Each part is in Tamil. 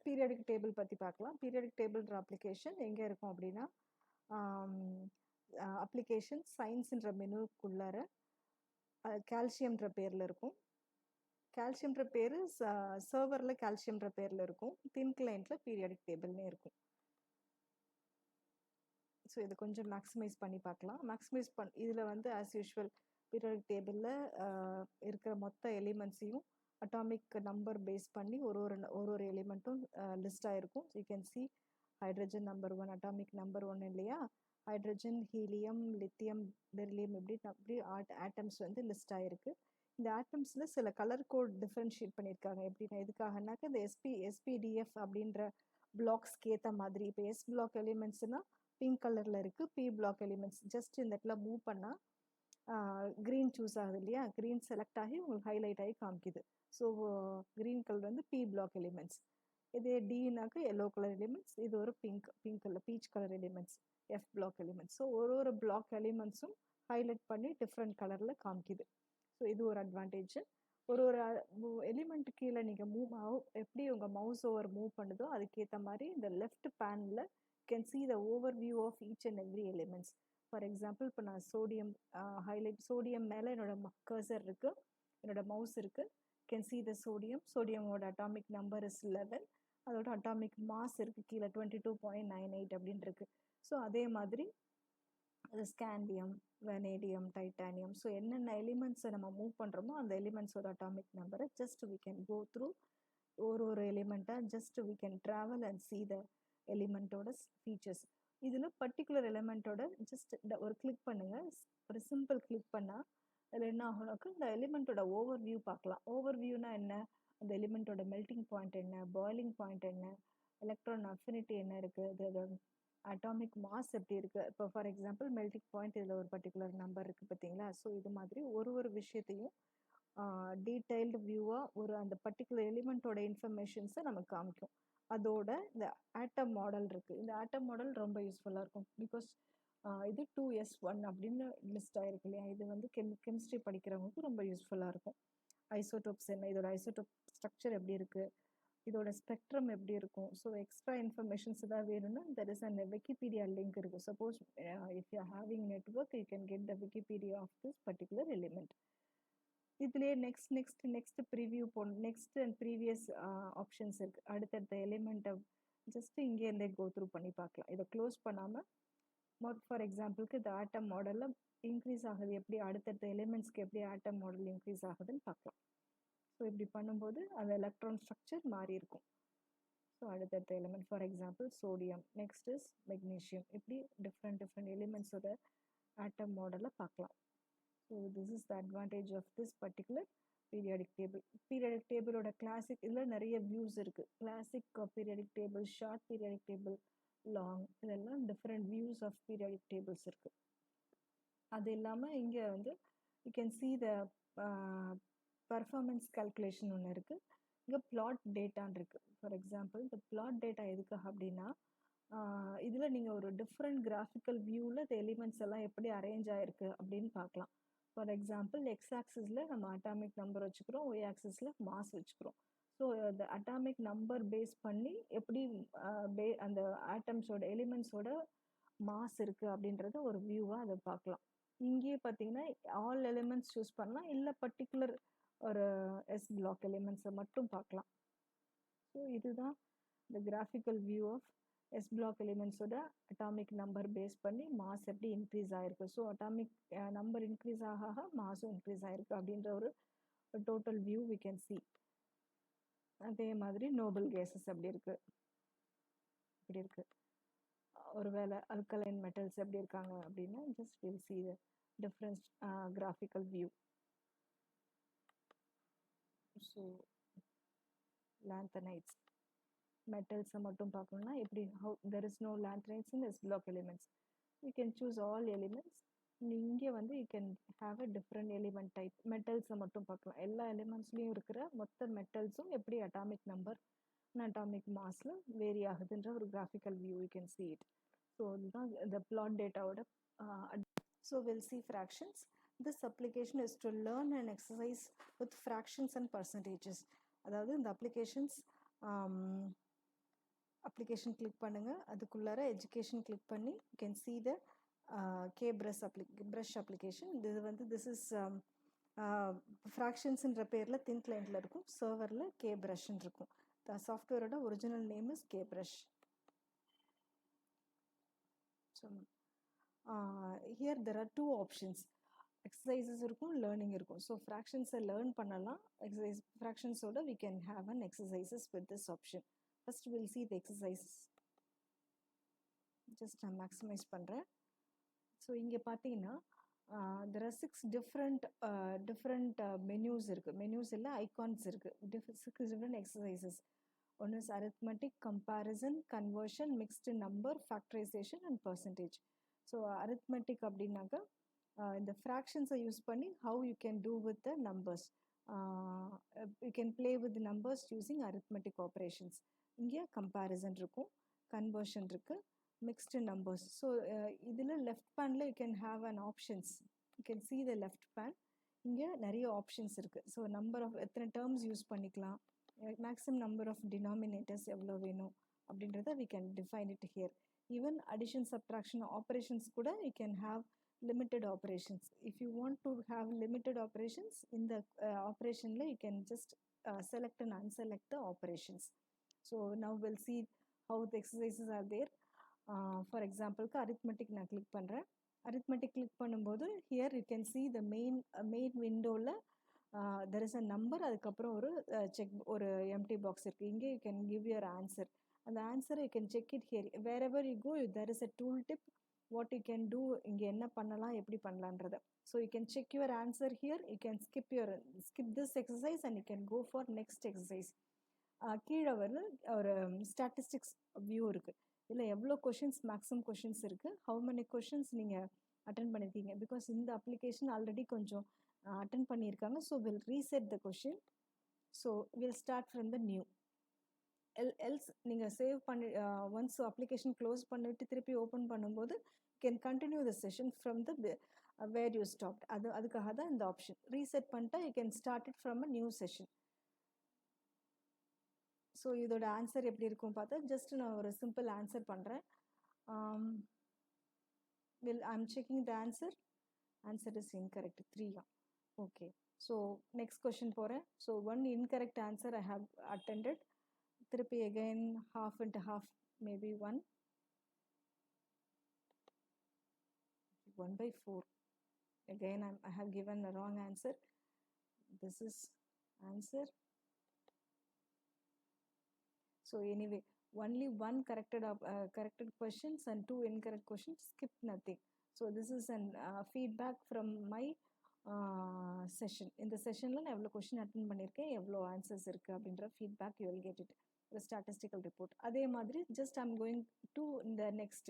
பீரியாடிக் டேபிள் பற்றி பார்க்கலாம். பீரியாடிக் டேபிள்ன்ற அப்ளிகேஷன் எங்கே இருக்கும் அப்படின்னா, அப்ளிகேஷன் சயின்ஸுன்ற மெனுக்குள்ளார கால்சியம்ன்ற பேரில் இருக்கும். கால்சியம்ன்ற பேர் சர்வரில் கால்சியம்ன்ற பேரில் இருக்கும். தின் கிளைண்ட்டில் பீரியாடிக் டேபிள்னே இருக்கும். ஸோ இதை கொஞ்சம் மேக்ஸிமைஸ் பண்ணி பார்க்கலாம். மேக்ஸிமைஸ் இதில் வந்து ஆஸ் யூஷுவல் பீரியாடிக் டேபிளில் இருக்கிற மொத்த எலிமெண்ட்ஸையும் அட்டாமிக் நம்பர் பேஸ் பண்ணி ஒரு எலிமெண்ட்டும் லிஸ்ட் ஆகிருக்கும். You can C hydrogen number 1, atomic number 1 இல்லையா, ஹைட்ரஜன், ஹீலியம், லித்தியம், பெரிலியம் இப்படி ஆட்டம்ஸ் வந்து லிஸ்ட் ஆகிருக்கு. இந்த ஆட்டம்ஸில் சில கலர் கோட் டிஃப்ரென்ஷியேட் பண்ணியிருக்காங்க. எப்படின்னா எதுக்காகனாக்க இந்த எஸ்பிடிஎஃப் அப்படின்ற பிளாக்ஸ்க்கு ஏற்ற மாதிரி. இப்போ எஸ் பிளாக் எலிமெண்ட்ஸ்னால் பிங்க் கலரில் இருக்குது. பி பிளாக் எலிமெண்ட்ஸ் ஜஸ்ட் இந்த இடத்துல மூவ் பண்ணால் க்ரீன் சூஸ் ஆகுது இல்லையா, க்ரீன் செலக்ட் ஆகி உங்களுக்கு ஹைலைட் ஆகி காமிக்குது. ஸோ க்ரீன் கலர் வந்து பி பிளாக் எலிமெண்ட்ஸ். இதே டீனாக்க எல்லோ கலர் எலிமெண்ட்ஸ், இது ஒரு pink colour peach colour elements, F block elements. So ஒரு பிளாக் எலிமெண்ட்ஸும் ஹைலைட் பண்ணி டிஃப்ரெண்ட் கலரில் காமிக்குது. ஸோ இது ஒரு அட்வான்டேஜ். ஒரு எலிமெண்ட் கீழே நீங்கள் எப்படி உங்கள் மவுஸ் ஓவர் மூவ் பண்ணுதோ அதுக்கேற்ற மாதிரி இந்த லெஃப்ட் பேனில் can see the overview of each and every elements. For example இப்போ நான் சோடியம் மேலே என்னோட கர்சர் இருக்குது, என்னோட மவுஸ் இருக்குது. கேன் சி த சோடியமோட அட்டாமிக் நம்பர் இஸ் 11, அதோட அட்டாமிக் மாஸ் இருக்குது கீழே 22.98 அப்படின்னு இருக்கு. ஸோ அதே மாதிரி அது ஸ்காண்டியம், வெனேடியம், டைட்டானியம். ஸோ என்னென்ன எலிமெண்ட்ஸை நம்ம மூவ் பண்ணுறோமோ அந்த எலிமெண்ட்ஸோட அட்டாமிக் நம்பரை just we can go through ஒரு எலிமெண்ட்டாக just we can travel and see the எலிமெண்ட்டோட ஃபீச்சர்ஸ். இதில் பர்டிகுலர் எலிமெண்ட்டோட ஜஸ்ட் ஒரு கிளிக் பண்ணுங்கள், ஒரு சிம்பிள் கிளிக் பண்ணால் அதில் என்ன ஆகும்னாக்கா இந்த எலிமெண்ட்டோட ஓவர் வியூ பார்க்கலாம். ஓவர் வியூனா என்ன, அந்த எலிமெண்ட்டோட மெல்டிங் பாயிண்ட் என்ன, பாய்லிங் பாயிண்ட் என்ன, எலக்ட்ரான் அஃபினிட்டி என்ன இருக்குது, அதோட அட்டாமிக் மாஸ் எப்படி இருக்குது. இப்போ ஃபார் எக்ஸாம்பிள் மெல்டிங் பாயிண்ட் இதில் ஒரு பர்டிகுலர் நம்பர் இருக்குது பார்த்தீங்களா. ஸோ இது மாதிரி ஒரு விஷயத்தையும் டீட்டெயில்டு வியூவாக அந்த பர்டிகுலர் எலிமெண்ட்டோட இன்ஃபர்மேஷன்ஸை நமக்கு காமிக்கும். அதோட இந்த ஆட்டம் மாடல் இருக்குது. இந்த ஆட்டம் மாடல் ரொம்ப யூஸ்ஃபுல்லாக இருக்கும். பிகாஸ் இது 2s1 அப்படின்னு லிஸ்ட் ஆகிருக்கு இல்லையா. இது வந்து கெமிஸ்ட்ரி படிக்கிறவங்களுக்கு ரொம்ப யூஸ்ஃபுல்லாக இருக்கும். ஐசோடோப்ஸ் என்ன, இதோட ஐசோடோப் ஸ்ட்ரக்சர் எப்படி இருக்குது, இதோட ஸ்பெக்ட்ரம் எப்படி இருக்கும். ஸோ எக்ஸ்ட்ரா இன்ஃபர்மேஷன்ஸ் ஏதாவது வேணும்னா there is and Wikipedia link இருக்குது. Suppose if you having network you can get the Wikipedia of this particular element. இதுலேயே next preview next and previous options இருக்குது. அடுத்தடுத்த எலிமெண்ட்டை ஜஸ்ட் இங்கேருந்தே கோ த்ரூ பண்ணி பார்க்கலாம். இதை க்ளோஸ் பண்ணாமல் ஃபார் எக்ஸாம்பிளுக்கு இந்த ஆட்டம் மாடலில் இன்க்ரீஸ் ஆகுது எப்படி, அடுத்தடுத்த எலிமெண்ட்ஸ்க்கு எப்படி ஆட்டம் மாடல் இன்க்ரீஸ் ஆகுதுன்னு பார்க்கலாம். ஸோ இப்படி பண்ணும்போது அந்த எலக்ட்ரான் ஸ்ட்ரக்சர் மாறி இருக்கும். ஸோ அடுத்தடுத்த element for example sodium, next is magnesium, இப்படி டிஃப்ரெண்ட் எலிமெண்ட்ஸோட ஆட்டம் மாடலை பார்க்கலாம். So this is the advantage of this particular periodic table. Periodic டேபிளோட கிளாசிக் இதில் நிறைய வியூஸ் இருக்குது. Classic periodic table, short periodic table, long, இதெல்லாம் different views of periodic tables இருக்குது. அது இல்லாமல் இங்கே வந்து you can see the performance calculation ஒன்று இருக்குது. இங்கே பிளாட் டேட்டான்னு இருக்குது. ஃபார் எக்ஸாம்பிள் இந்த பிளாட் டேட்டா எதுக்காக அப்படின்னா இதில் நீங்கள் ஒரு டிஃப்ரெண்ட் கிராஃபிக்கல் வியூவில் இந்த எலிமெண்ட்ஸ் எல்லாம் எப்படி அரேஞ்ச் ஆகிருக்கு அப்படின்னு பார்க்கலாம். ஃபார் எக்ஸாம்பிள் எக்ஸ் ஆக்சிஸில் நம்ம அட்டாமிக் நம்பர் வச்சுக்கிறோம், ஒய் ஆக்சிஸில் மாஸ் வச்சுக்கிறோம். ஸோ அந்த அட்டாமிக் நம்பர் பேஸ் பண்ணி எப்படி அந்த ஆட்டம்ஸோட எலிமெண்ட்ஸோட மாஸ் இருக்குது அப்படின்றத ஒரு வியூவாக அதை பார்க்கலாம். இங்கேயே பார்த்தீங்கன்னா ஆல் எலிமெண்ட்ஸ் சூஸ் பண்ணலாம், இல்லை பர்டிகுலர் ஒரு எஸ் பிளாக் எலிமெண்ட்ஸை மட்டும் பார்க்கலாம். ஸோ இதுதான் இந்த graphical view of S block எலிமெண்ட்ஸோட அட்டாமிக் நம்பர் பேஸ் பண்ணி மாஸ் எப்படி இன்க்ரீஸ் ஆகிருக்கு. ஸோ அட்டாமிக் நம்பர் இன்க்ரீஸ் ஆக மாஸும் இன்க்ரீஸ் ஆகிருக்கு அப்படின்ற ஒரு total view we can see. அதே மாதிரி நோபல் கேஸஸ் எப்படி இருக்குது, இப்படி இருக்குது. ஒருவேளை அல்கலைன் மெட்டல்ஸ் எப்படி இருக்காங்க அப்படின்னா just will see the different graphical view. So lanthanides மெட்டல்ஸை மட்டும் பார்க்கணும்னா எப்படி, how there is no lanthanides in S block elements. You can choose all elements. இங்கே வந்து you can have a different element type. மெட்டல்ஸை மட்டும் பார்க்கலாம். எல்லா எலிமெண்ட்ஸ்லேயும் இருக்கிற மொத்த மெட்டல்ஸும் எப்படி அட்டாமிக் நம்பர் அட்டாமிக் மாஸில் வேரி ஆகுதுன்ற ஒரு graphical view you can see it. So இதுதான் இந்த பிளாட் டேட்டாவோட. So will C fractions. This application is to learn and exercise with fractions and percentages. அதாவது இந்த அப்ளிகேஷன்ஸ் application click பண்ணுங்க, அதுக்குள்ளார education click பண்ணி you can see the KBrush brush application. இது வந்து this is fractionsன்ற பேர்ல thin clientல இருக்கும், serverல KBrush இருக்கும். The softwareோட original name is KBrush. So here there are two options, exercises இருக்கும், learning இருக்கும். So fractions learn பண்ணலாம், exercise fractions ஓட we can have an exercises with this option. First we'll see the exercises. Just நான் maximize பண்றேன். So இங்க பார்த்தீங்கன்னா there are 6 different menus இருக்கு, menus இல்ல icons இருக்கு, 6 different exercises. One is arithmetic, comparison, conversion, mixed number, factorization and percentage. So arithmetic அப்படின்னாக்க இந்த fractions யூஸ் பண்ணி how you can do with the numbers. You can play with the numbers using arithmetic operations. இங்கே comparison இருக்கும், conversion இருக்கு, mixed numbers. So இதில் left panel you can have an options. You can see the left pan. இங்கே நிறைய options இருக்கு. So number of எத்தனை terms யூஸ் பண்ணிக்கலாம், maximum number of denominators எவ்வளோ வேணும் அப்படின்றத we can define it here. Even addition, subtraction operations கூட you can have limited operations. If you want to have limited operations in the operation you can just select and unselect the operations. So now we'll see how the exercises are there. For example arithmetic நான் click பண்ணுறேன். arithmetic click பண்ணும்போது here you can see the main windowல there is a number, அதுக்கப்புறம் ஒரு check ஒரு empty box இருக்கு. இங்கே you can give your answer. அந்த answer you can check it here. Wherever you go there is a tool tip what you can do, இங்கே என்ன பண்ணலாம் எப்படி பண்ணலான்றத. So you can check your answer here. You can skip this exercise and you can go for next exercise. கீழே வந்து ஒரு ஸ்டாட்டிஸ்டிக்ஸ் வியூ இருக்கு, இல்லை எவ்வளோ கொஷின்ஸ் மேக்ஸிமம் கொஷின்ஸ் இருக்குது, how many questions நீங்கள் அட்டென்ட் பண்ணியிருக்கீங்க. பிகாஸ் இந்த அப்ளிகேஷன் ஆல்ரெடி கொஞ்சம் அட்டென்ட் பண்ணியிருக்காங்க. So will reset the question. So will start from the new. Else நீங்கள் சேவ் பண்ணி ஒன்ஸ் அப்ளிகேஷன் க்ளோஸ் பண்ணிவிட்டு திருப்பி ஓப்பன் பண்ணும்போது can continue the session from the where you stopped. அதுக்காக தான் இந்த ஆப்ஷன். ரீசெட் பண்ணிட்டா you can start it from a new session. So இதோட ஆன்சர் எப்படி இருக்கும் பார்த்தா ஜஸ்ட் நான் ஒரு சிம்பிள் ஆன்சர் பண்ணுறேன். I'm checking the answer. Answer is incorrect, 3. Okay, so next question போகிறேன். So 1 incorrect answer I have attended. திருப்பி again half into half, maybe 1/4. Again I have given the wrong answer. This is answer. So anyway, only 1 corrected questions and 2 incorrect questions, skip nothing. So this is an feedback from my session. இந்த செஷனில் நான் எவ்வளோ கொஷின் அட்டென்ட் பண்ணியிருக்கேன், எவ்வளோ ஆன்சர்ஸ் இருக்குது அப்படின்ற feedback you will get it, ஒரு ஸ்டாட்டிஸ்டிக்கல் ரிப்போர்ட். அதே மாதிரி ஜஸ்ட் ஐம் கோயிங் டு இந்த நெக்ஸ்ட்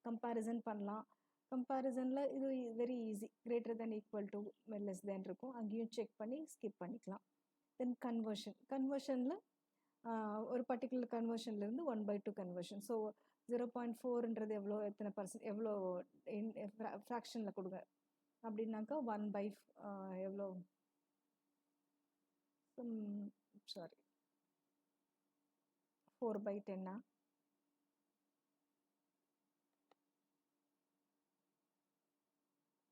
கம்பேரிசன் பண்ணலாம். கம்பேரிசனில் இது very easy, greater than equal to less than இருக்கும், அங்கேயும் செக் பண்ணி ஸ்கிப் பண்ணிக்கலாம். தென் கன்வர்ஷனில் ஒரு பர்டிகுலர் கன்வர்ஷன்லேருந்து 1/2 கன்வர்ஷன். ஸோ 0.4ன்றது எவ்வளோ, எத்தனை பர்சன்ட், எவ்வளோ ஃப்ராக்ஷனில் கொடுங்க அப்படின்னாக்கா 1/, எவ்வளோ, sorry 4/10.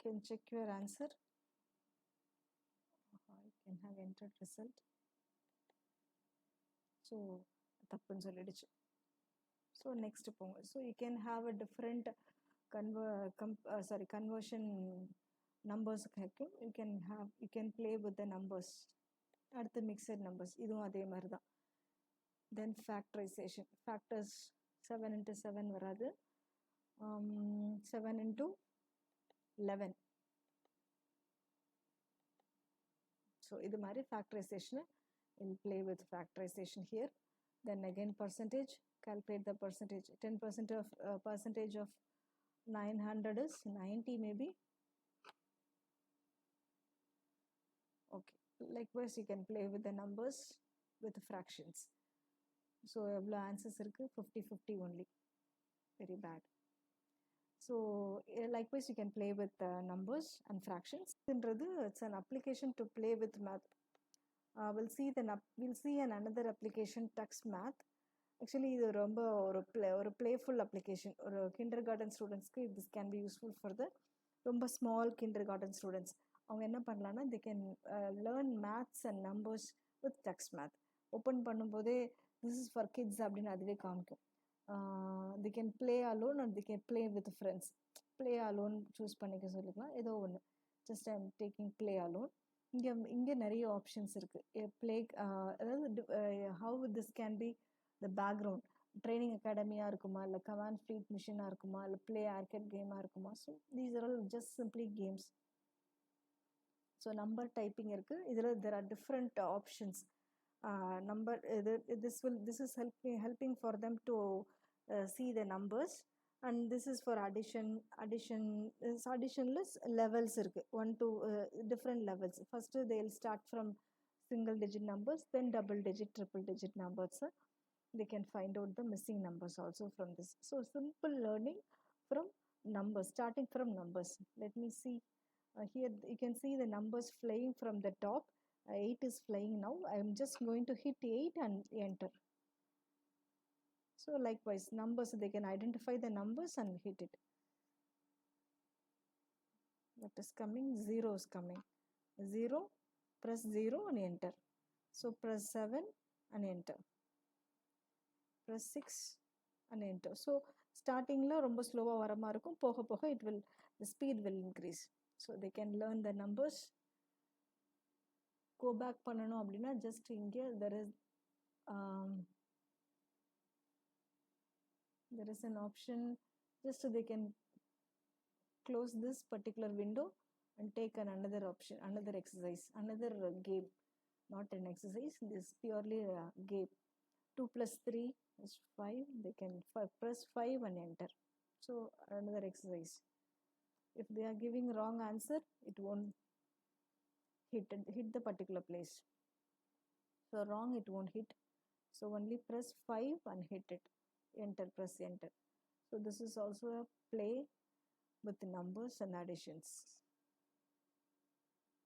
Can check your answer. I can have entered result. So தப்புன்னு சொல்லிடுச்சு. ஸோ நெக்ஸ்ட் போங்க. So you can have a different conversion numbers கிடைக்கும். You can play with the numbers. அடுத்து மிக்சட் நம்பர்ஸ், இதுவும் அதே மாதிரி தான். தென் ஃபேக்டரைசேஷன், ஃபேக்டர்ஸ் 7 into 7 வராது, 7 into 11. ஸோ இது மாதிரி ஃபேக்டரைசேஷனை we'll play with factorization here. Then again percentage, calculate the percentage. 10% of percentage of 900 is 90 maybe. Okay, likewise you can play with the numbers with the fractions. So எவ்வளோ ஆன்சர்ஸ் இருக்குது, 50-50 only, very bad. So likewise you can play with numbers and fractions. It's an application to play with math. We'll see another application, Tux Math. Actually இது ரொம்ப ஒரு பிளேஃபுல் அப்ளிகேஷன். ஒரு கிண்டர் கார்டன் ஸ்டூடெண்ட்ஸ்க்கு this can be useful for the ரொம்ப ஸ்மால் கிண்டர் கார்டன் ஸ்டூடெண்ட்ஸ். அவங்க என்ன பண்ணலான்னா they can learn maths and numbers with Tux math. Open பண்ணும்போதே திஸ் இஸ் ஃபார் கிட்ஸ் அப்படின்னு அதுவே காமிக்கும். They can play alone and they can play with friends. Play alone choose பண்ணிக்க சொல்லிக்கலாம், ஏதோ ஒன்று. Just I am taking play alone. இங்கே நிறைய ஆப்ஷன்ஸ் இருக்குது. ப்ளே அதாவது how this can be the background training அகாடமியாக இருக்குமா, இல்லை கமாண்ட் ஃப்ளீட் மிஷினாக இருக்குமா, இல்லை ப்ளே ஆர்கேட் கேமாக இருக்குமா. So these are all just simply games. So number typing இருக்குது. இதில் there are different options. Number this is helping for them to see the numbers, and this is for addition. Additionless levels இருக்கு, 1 to different levels. First they'll start from single digit numbers, then double digit, triple digit numbers. They can find out the missing numbers also from this. So simple learning from numbers, starting from numbers. Let me see. Here you can see the numbers flying from the top. 8 is flying now. I am just going to hit 8 and enter. So likewise numbers, they can identify the numbers and hit it. That is coming, 0 is coming. 0, press 0 and enter. So press 7 and enter. Press 6 and enter. So starting la romba slow ah varama irukum, poga poga it will, the speed will increase. So they can learn the numbers. Go back பண்ணனும் அப்படினா just இங்க there is an option. Just they can close this particular window and take another option, another exercise, another game. Not an exercise, this is purely a game. 2 plus 3 is 5. They can press 5 and enter. So another exercise. If they are giving wrong answer, it won't hit the particular place. So wrong, it won't hit. So only press 5 and hit it. Enter, press enter. So this is also a play with numbers and additions.